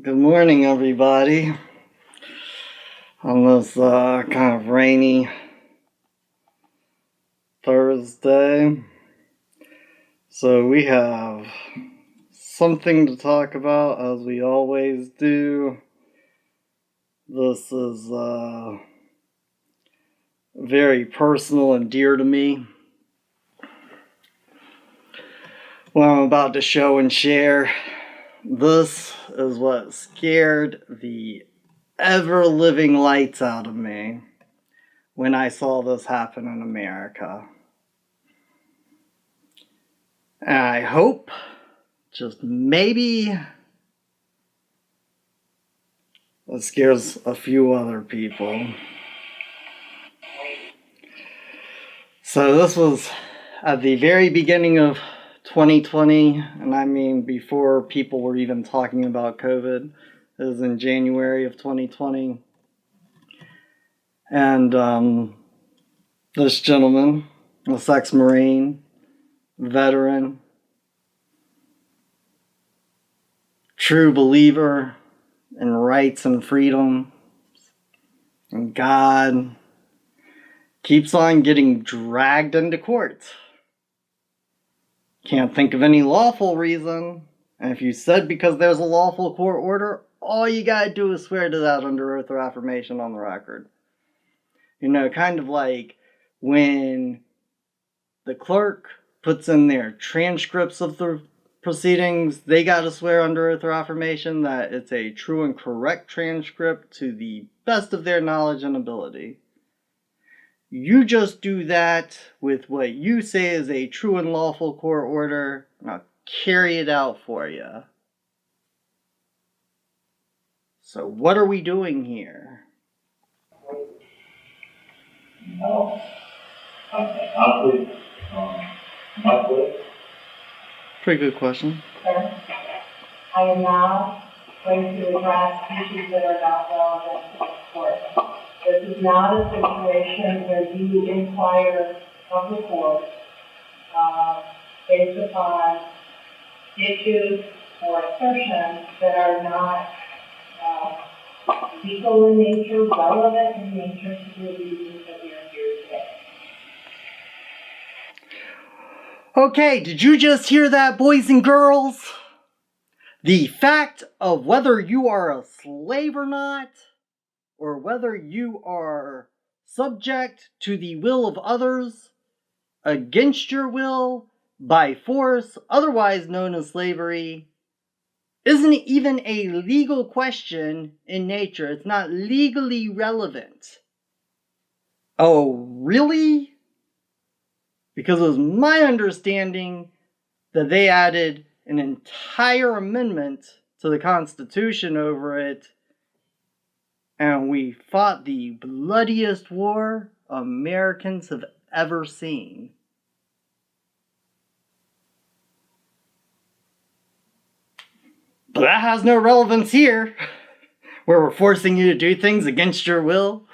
Good morning, everybody. On this kind of rainy Thursday. So we have something to talk about, as we always do. This is very personal and dear to me. What I'm about to show and share, this is what scared the ever-living lights out of me when I saw this happen in America. And I hope, just maybe, it scares a few other people. So this was at the very beginning of 2020, and I mean before people were even talking about COVID. It was in January of 2020. And this gentleman, this ex-Marine, veteran, true believer in rights and freedom and God, keeps on getting dragged into court. Can't think of any lawful reason. And if you said because there's a lawful court order, all you gotta do is swear to that under oath or affirmation on the record. You know, kind of like when the clerk puts in their transcripts of the proceedings, they gotta swear under oath or affirmation that it's a true and correct transcript to the best of their knowledge and ability. You just do that with what you say is a true and lawful court order, and I'll carry it out for you. So what are we doing here? No. Pretty good question. Sir, I am now going to address issues that are not relevant to the court. This is not a situation where you inquire of the court based upon issues or assertions that are not legal in nature, relevant in nature to the reasons that we are here today. Okay, did you just hear that, boys and girls? The fact of whether you are a slave or not, or whether you are subject to the will of others, against your will, by force, otherwise known as slavery, isn't even a legal question in nature. It's not legally relevant. Oh, really? Because it was my understanding that they added an entire amendment to the Constitution over it, and we fought the bloodiest war Americans have ever seen. But that has no relevance here, where we're forcing you to do things against your will.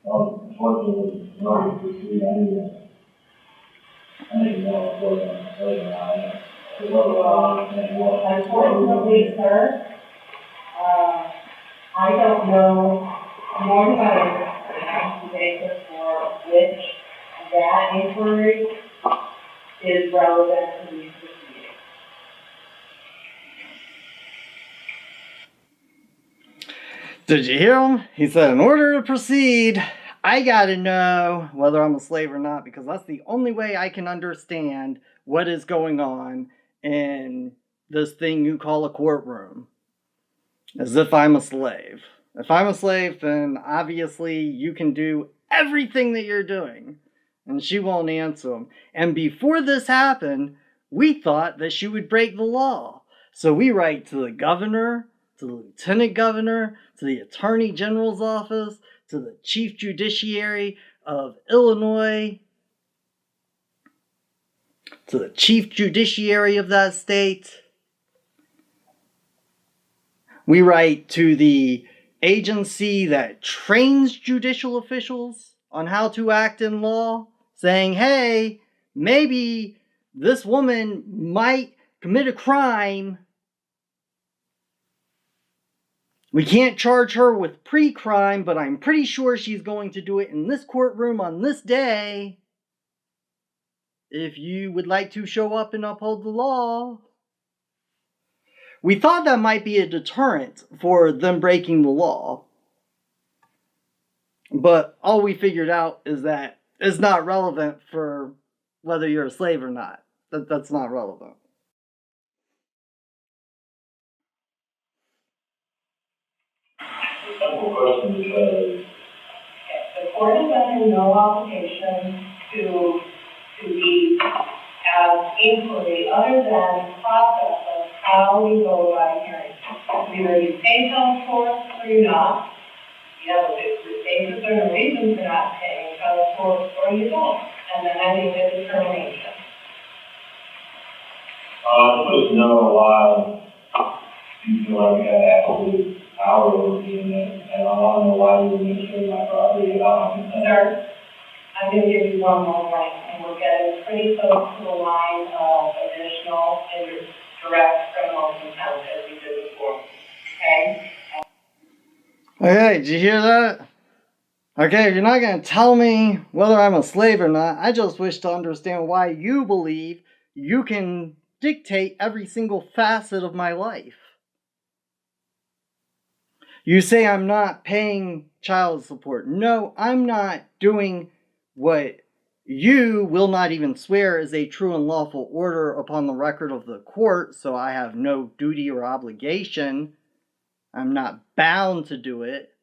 Well, unfortunately, in order to proceed, I need to know Unfortunately, sir, I don't know more about the basis for which that inquiry is relevant to these proceedings. Did you hear him? He said, in order to proceed, I gotta know whether I'm a slave or not, because that's the only way I can understand what is going on in this thing you call a courtroom. As if I'm a slave. If I'm a slave, then obviously you can do everything that you're doing. And she won't answer him. And before this happened, we thought that she would break the law. So we write to the governor, to the lieutenant governor, to the attorney general's office, to the chief judiciary of Illinois, to the chief judiciary of that state. We write to the agency that trains judicial officials on how to act in law, saying, hey, maybe this woman might commit a crime We can't charge her with pre-crime, but I'm pretty sure she's going to do it in this courtroom on this day. If you would like to show up and uphold the law. We thought that might be a deterrent for them breaking the law. But all we figured out is that it's not relevant for whether you're a slave or not. That's not relevant. Simple question because The court is under no obligation to be inquiry other than process of how we go about hearing. Either you pay child support or you're not. You have the same certain reasons for not paying child support or you don't. And then I make a determination. I just to know why you feel like you have absolute power over me, and I want to know why you administer my property without my consent. Sir, I'm going to give you one more warning, and we're getting pretty close to the line of additional and direct criminal contempt as we did before. Okay? Okay, did you hear that? Okay, if you're not going to tell me whether I'm a slave or not, I just wish to understand why you believe you can dictate every single facet of my life. You say I'm not paying child support. No, I'm not doing what you will not even swear is a true and lawful order upon the record of the court, so I have no duty or obligation. I'm not bound to do it.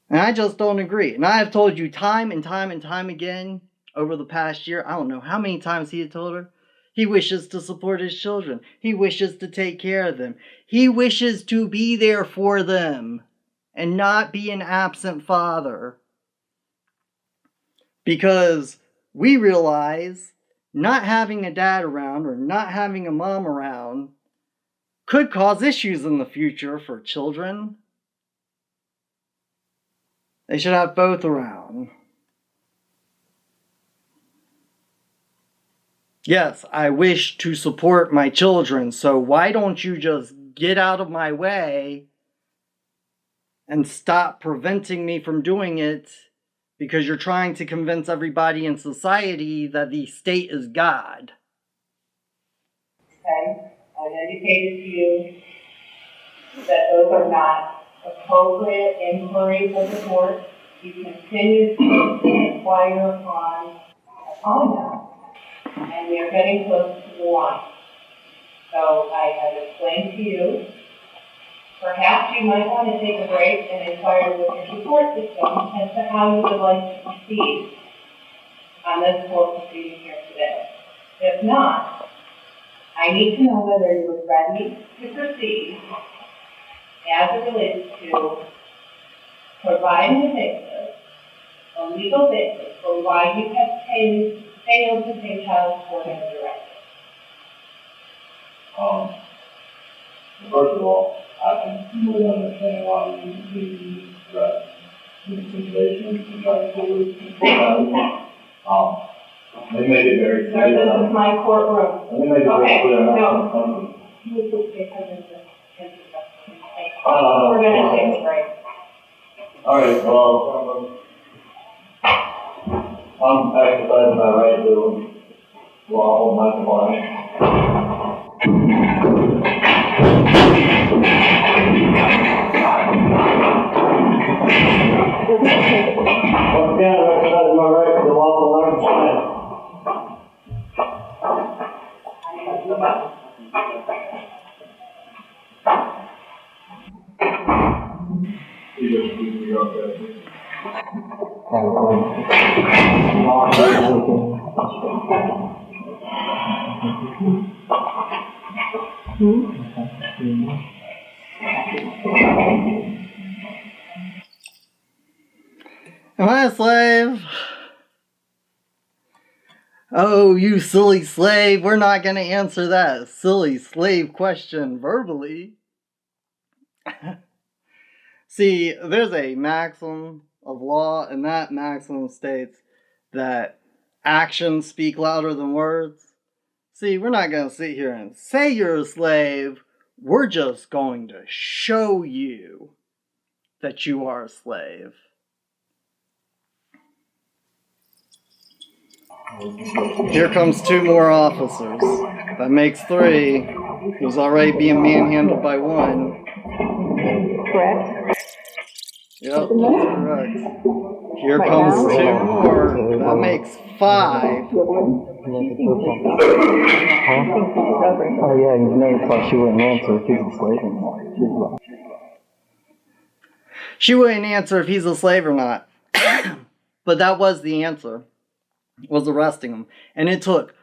And I just don't agree. And I have told you time and time and time again over the past year, I don't know how many times he had told her, he wishes to support his children. He wishes to take care of them. He wishes to be there for them and not be an absent father. Because we realize not having a dad around or not having a mom around could cause issues in the future for children. They should have both around. Yes, I wish to support my children, so why don't you just get out of my way and stop preventing me from doing it because you're trying to convince everybody in society that the state is God. Okay? I've indicated to you that those are not appropriate inquiries of the court. You continue to inquire upon them. And we are getting close to the line. So I have explained to you, perhaps you might want to take a break and inquire with your support system as to how you would like to proceed on this court proceeding here today. If not, I need to know whether you are ready to proceed as it relates to providing a basis, a legal basis for why you have failed to pay child support as directed. First of all, I can really understand why you address this situation and try to deal with people. They made it very Sir, clear. this is my courtroom. They made it very clear. No. You would take we're going to take a break. All right, well, I'm exercising my right to lawful non-compliance. Once again, I'm exercising my right to lawful non-compliance. Am I a slave? Oh, you silly slave, we're not going to answer that silly slave question verbally. See, there's a maxim of law, and that maxim states that actions speak louder than words. See, we're not going to sit here and say you're a slave we're just going to show you that you are a slave. Here comes 2 more officers. That makes 3. He's already being manhandled by 1. Correct? Yep, that's correct. Here comes 2 more. That makes 5. Oh yeah, his name thought she wouldn't answer if he's a slave or not. She wouldn't answer if he's a slave or not. But that was the answer. Was arresting him. And it took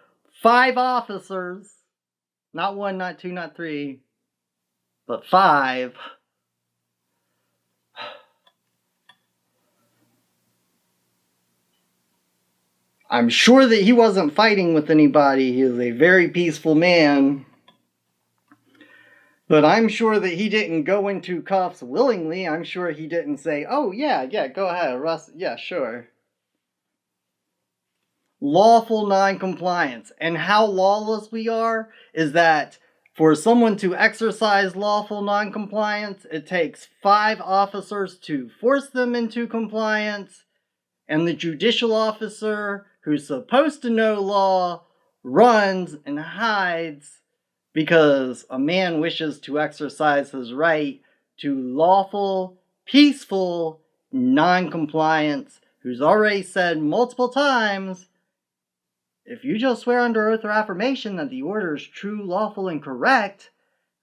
5 officers, not 1, not 2, not 3, but 5. I'm sure that he wasn't fighting with anybody. He is a very peaceful man. But I'm sure that he didn't go into cuffs willingly. I'm sure he didn't say, oh yeah, go ahead, arrest, yeah, sure. Lawful non-compliance. And how lawless we are is that for someone to exercise lawful non-compliance, it takes 5 officers to force them into compliance, and the judicial officer, who's supposed to know law, runs and hides because a man wishes to exercise his right to lawful, peaceful non-compliance, who's already said multiple times, if you just swear under oath or affirmation that the order is true, lawful, and correct,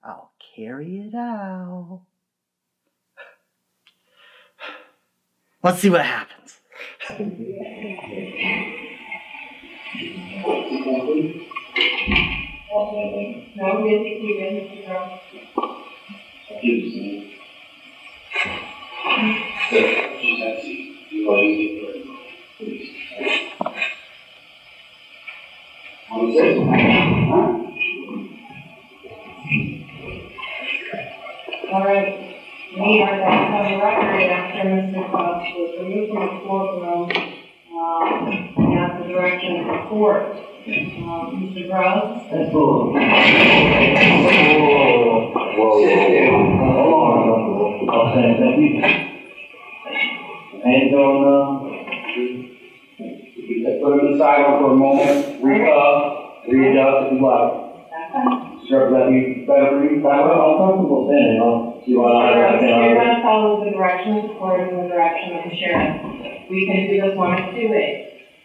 I'll carry it out. Let's see what happens. No, we didn't keep it, All right, we are back on the record after Mr. Cox was removed from the courtroom at the direction of the court. Mr. Gross? Whoa. Hold on. Okay, thank you. Hands on, put them aside for a moment, readjust if you like. Sure, that you better read. I'm comfortable standing. I'll see what I can. You're going to follow the directions according to the direction of the sheriff. We can do this one of 2 ways.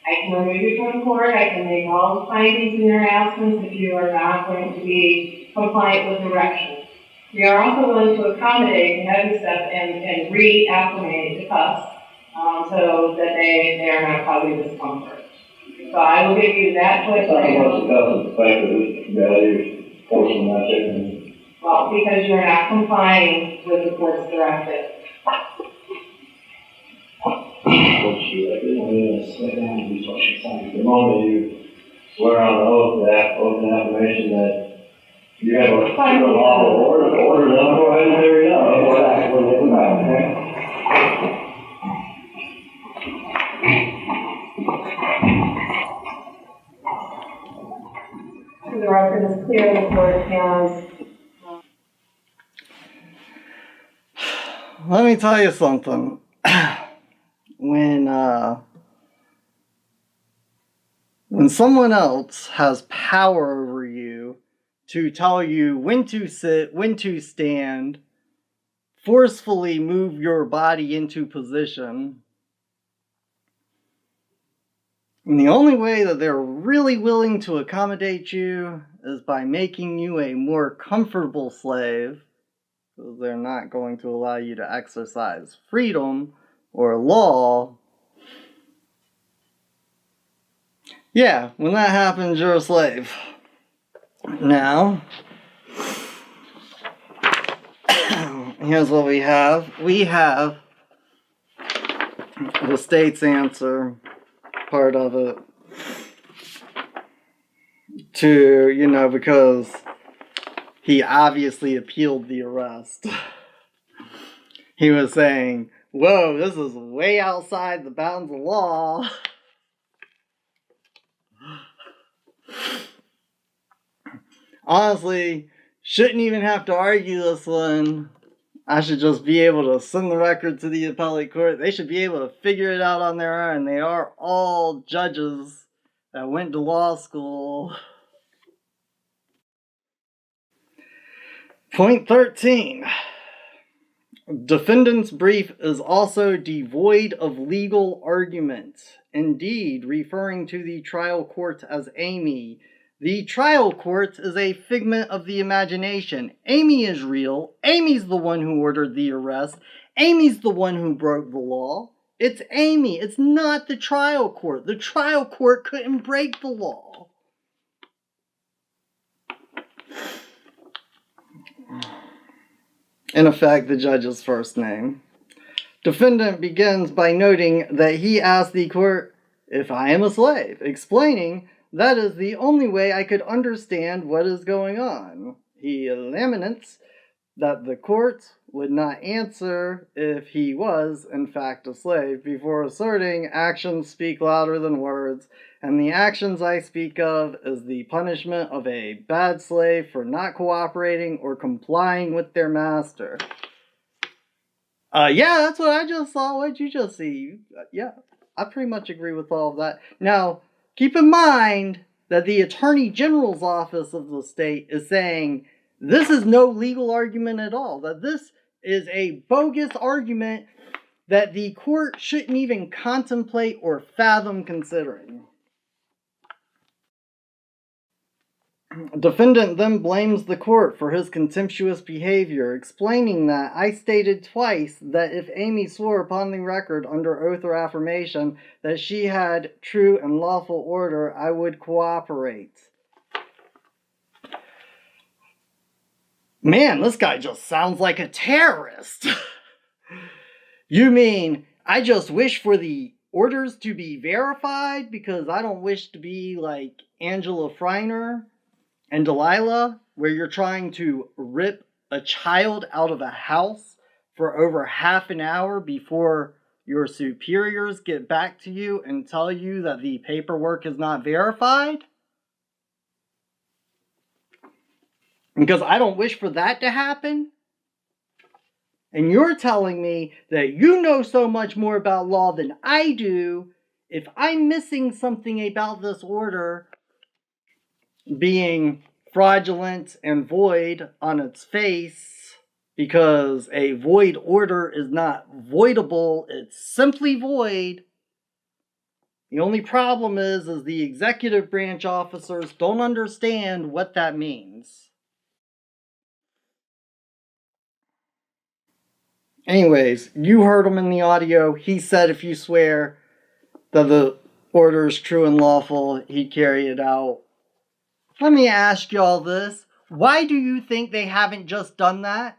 I can remove you from court. I can make all the findings in your absence if you are not going to be compliant with directions. We are also willing to accommodate and have you step and reacclimate the cuffs so that they are not causing discomfort. So I will give you that choice. Well, because you're not complying with the court's directive. The moment you swear on the oath, that oath and affirmation that you have a lawful order, then go ahead and there you go. The record is clear, the court has. Let me tell you something. When someone else has power over you to tell you when to sit, when to stand, forcefully move your body into position, and the only way that they're really willing to accommodate you is by making you a more comfortable slave, because they're not going to allow you to exercise freedom or law. Yeah, when that happens, you're a slave. Now, here's what we have. We have the state's answer, part of it, to, because he obviously appealed the arrest. He was saying, whoa, this is way outside the bounds of law. Honestly, shouldn't even have to argue this one. I should just be able to send the record to the appellate court. They should be able to figure it out on their own. They are all judges that went to law school. Point 13. Defendant's brief is also devoid of legal argument. Indeed, referring to the trial court as Amy, the trial court is a figment of the imagination. Amy is real. Amy's the one who ordered the arrest. Amy's the one who broke the law. It's Amy. It's not the trial court. The trial court couldn't break the law. In effect, the judge's first name. Defendant begins by noting that he asked the court if I am a slave, explaining that is the only way I could understand what is going on. He laments that the court would not answer if he was, in fact, a slave, before asserting actions speak louder than words, and the actions I speak of is the punishment of a bad slave for not cooperating or complying with their master. Yeah, that's what I just saw. What did you just see? Yeah, I pretty much agree with all of that. Now, keep in mind that the Attorney General's office of the state is saying this is no legal argument at all, that this is a bogus argument that the court shouldn't even contemplate or fathom considering. Defendant then blames the court for his contemptuous behavior, explaining that I stated twice that if Amy swore upon the record under oath or affirmation that she had true and lawful order, I would cooperate. Man, this guy just sounds like a terrorist. You mean I just wish for the orders to be verified because I don't wish to be like Angela Freiner and Delilah, where you're trying to rip a child out of a house for over half an hour before your superiors get back to you and tell you that the paperwork is not verified? Because I don't wish for that to happen. And you're telling me that you know so much more about law than I do. If I'm missing something about this order being fraudulent and void on its face, because a void order is not voidable, it's simply void. The only problem is the executive branch officers don't understand what that means. Anyways, you heard him in the audio. He said if you swear that the order is true and lawful, he'd carry it out. Let me ask y'all this. Why do you think they haven't just done that?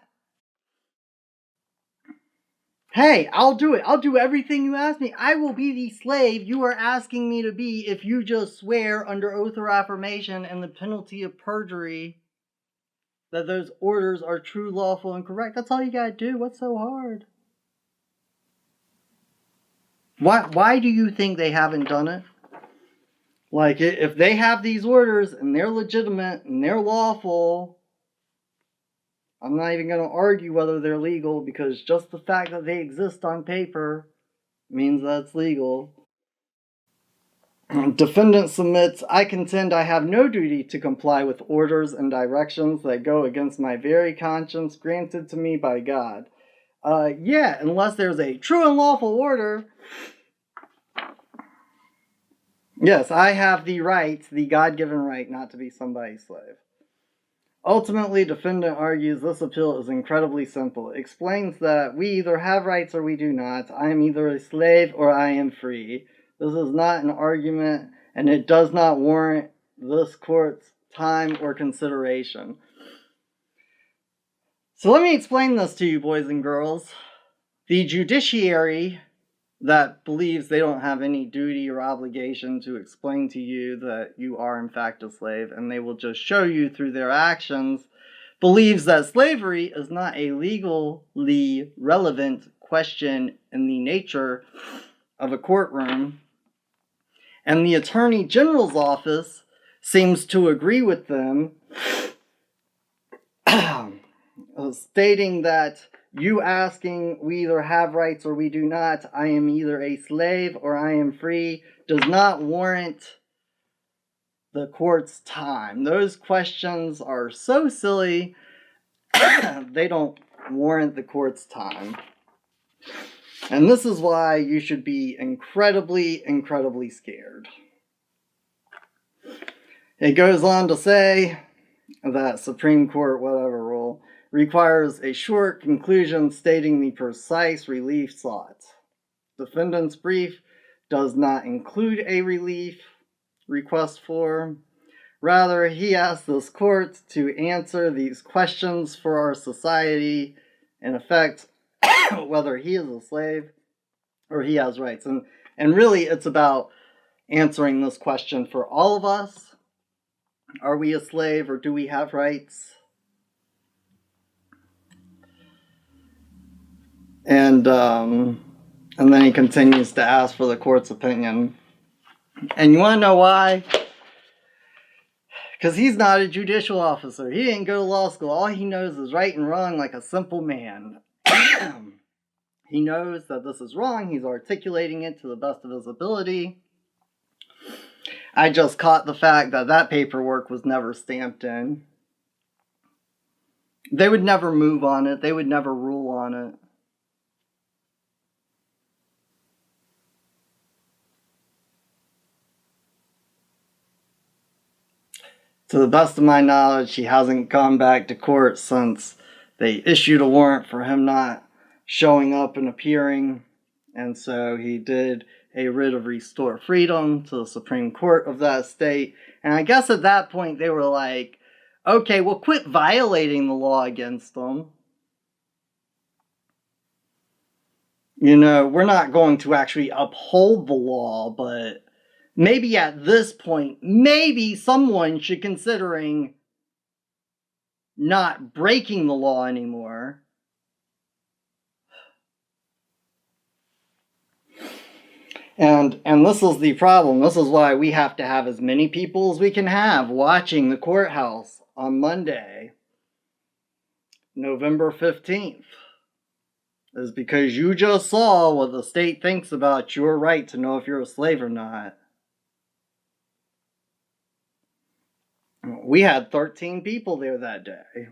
Hey, I'll do it. I'll do everything you ask me. I will be the slave you are asking me to be if you just swear under oath or affirmation and the penalty of perjury that those orders are true, lawful, and correct. That's all you gotta do. What's so hard? Why do you think they haven't done it? Like, if they have these orders and they're legitimate and they're lawful, I'm not even going to argue whether they're legal, because just the fact that they exist on paper means that it's legal. Defendant submits, I contend I have no duty to comply with orders and directions that go against my very conscience granted to me by God. Yeah, unless there's a true and lawful order. Yes, I have the right, the God-given right, not to be somebody's slave. Ultimately, defendant argues this appeal is incredibly simple. It explains that we either have rights or we do not. I am either a slave or I am free. This is not an argument, and it does not warrant this court's time or consideration. So let me explain this to you, boys and girls. The judiciary that believes they don't have any duty or obligation to explain to you that you are in fact a slave, and they will just show you through their actions, believes that slavery is not a legally relevant question in the nature of a courtroom. And the Attorney General's office seems to agree with them stating that you asking we either have rights or we do not, I am either a slave or I am free, does not warrant the court's time. Those questions are so silly, they don't warrant the court's time. And this is why you should be incredibly, incredibly scared. It goes on to say that Supreme Court whatever rule requires a short conclusion stating the precise relief sought. Defendant's brief does not include a relief request for. Rather, he asks this court to answer these questions for our society, in effect, whether he is a slave or he has rights. And really, it's about answering this question for all of us. Are we a slave or do we have rights? And then he continues to ask for the court's opinion. And you want to know why? Because he's not a judicial officer. He didn't go to law school. All he knows is right and wrong like a simple man. He knows that this is wrong. He's articulating it to the best of his ability. I just caught the fact that that paperwork was never stamped in. They would never move on it. They would never rule on it. To the best of my knowledge, he hasn't gone back to court since they issued a warrant for him not showing up and appearing. And so he did a writ of restore freedom to the Supreme Court of that state. And I guess at that point they were like, okay, well, quit violating the law against them. You know, we're not going to actually uphold the law, but maybe at this point, maybe someone should considering not breaking the law anymore. And this is the problem. This is why we have to have as many people as we can have watching the courthouse on Monday, November 15th. Is because you just saw what the state thinks about your right to know if you're a slave or not. We had 13 people there that day.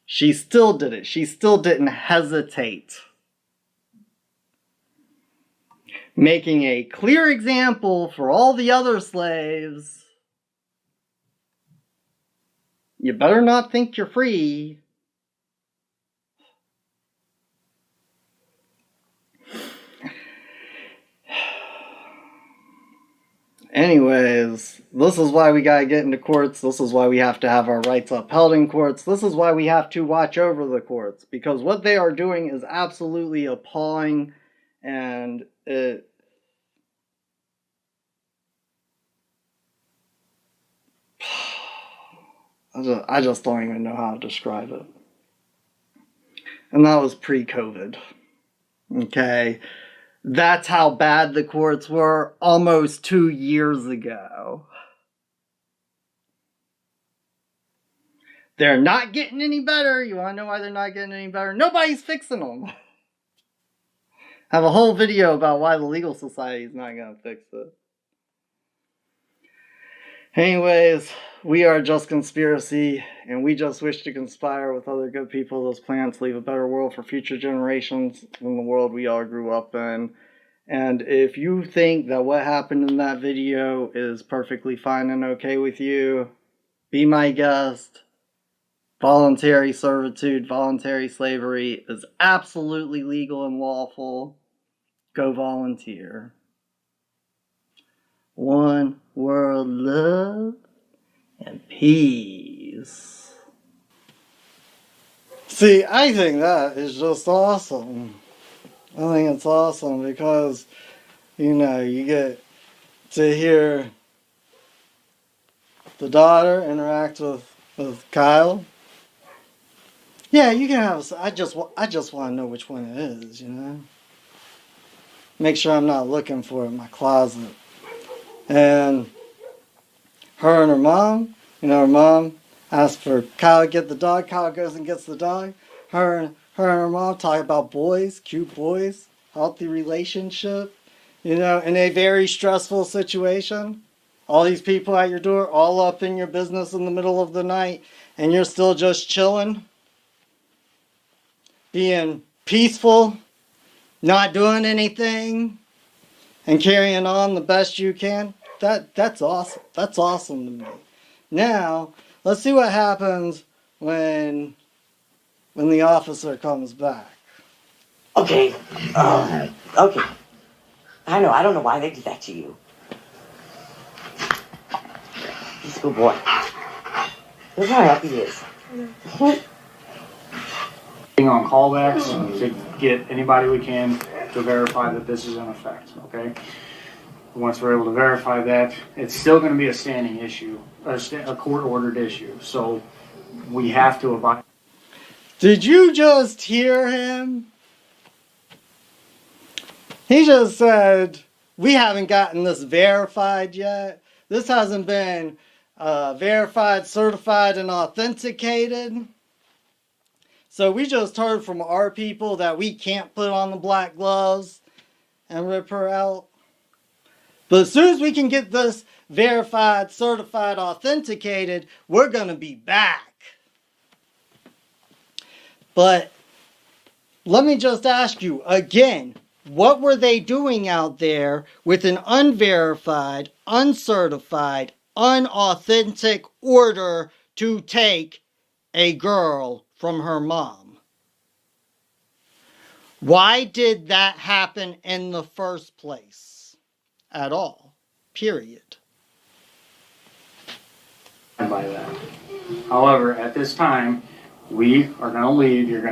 She still did it. She still didn't hesitate. Making a clear example for all the other slaves. You better not think you're free. Anyways, this is why we gotta get into courts. This is why we have to have our rights upheld in courts. This is why we have to watch over the courts. Because what they are doing is absolutely appalling. And I just don't even know how to describe it. And that was pre-COVID. Okay? That's how bad the courts were almost 2 years ago. They're not getting any better. You want to know why they're not getting any better? Nobody's fixing them. I have a whole video about why the legal society is not going to fix it. Anyways, we are Just Conspiracy, and we just wish to conspire with other good people those plans to leave a better world for future generations than the world we all grew up in. And if you think that what happened in that video is perfectly fine and okay with you, be my guest. Voluntary servitude, voluntary slavery is absolutely legal and lawful. Go volunteer. One world love and peace. See, I think that is just awesome. I think it's awesome because, you know, you get to hear the daughter interact with Kyle. Yeah, you can have. I just want to know which one it is, you know. Make sure I'm not looking for it in my closet. And her and her mom, you know, her mom Ask for Kyle to get the dog. Kyle goes and gets the dog. Her and her mom talk about boys, cute boys, healthy relationship. You know, in a very stressful situation. All these people at your door, all up in your business in the middle of the night, and you're still just chilling, being peaceful, not doing anything, and carrying on the best you can. That's awesome. That's awesome to me. Now, let's see what happens when the officer comes back. Okay. Okay. I know. I don't know why they did that to you. He's a good boy. Look how happy he is. On callbacks to get anybody we can to verify that this is in effect, okay? Once we're able to verify that, it's still going to be a standing issue, a court-ordered issue, so we have to abide. Did you just hear him? He just said, we haven't gotten this verified yet. This hasn't been verified, certified, and authenticated. So we just heard from our people that we can't put on the black gloves and rip her out. But as soon as we can get this verified, certified, authenticated, we're going to be back. But let me just ask you again, what were they doing out there with an unverified, uncertified, unauthentic order to take a girl from her mom? Why did that happen in the first place? At all. Period. By that. However, at this time, we are going to leave. You're going to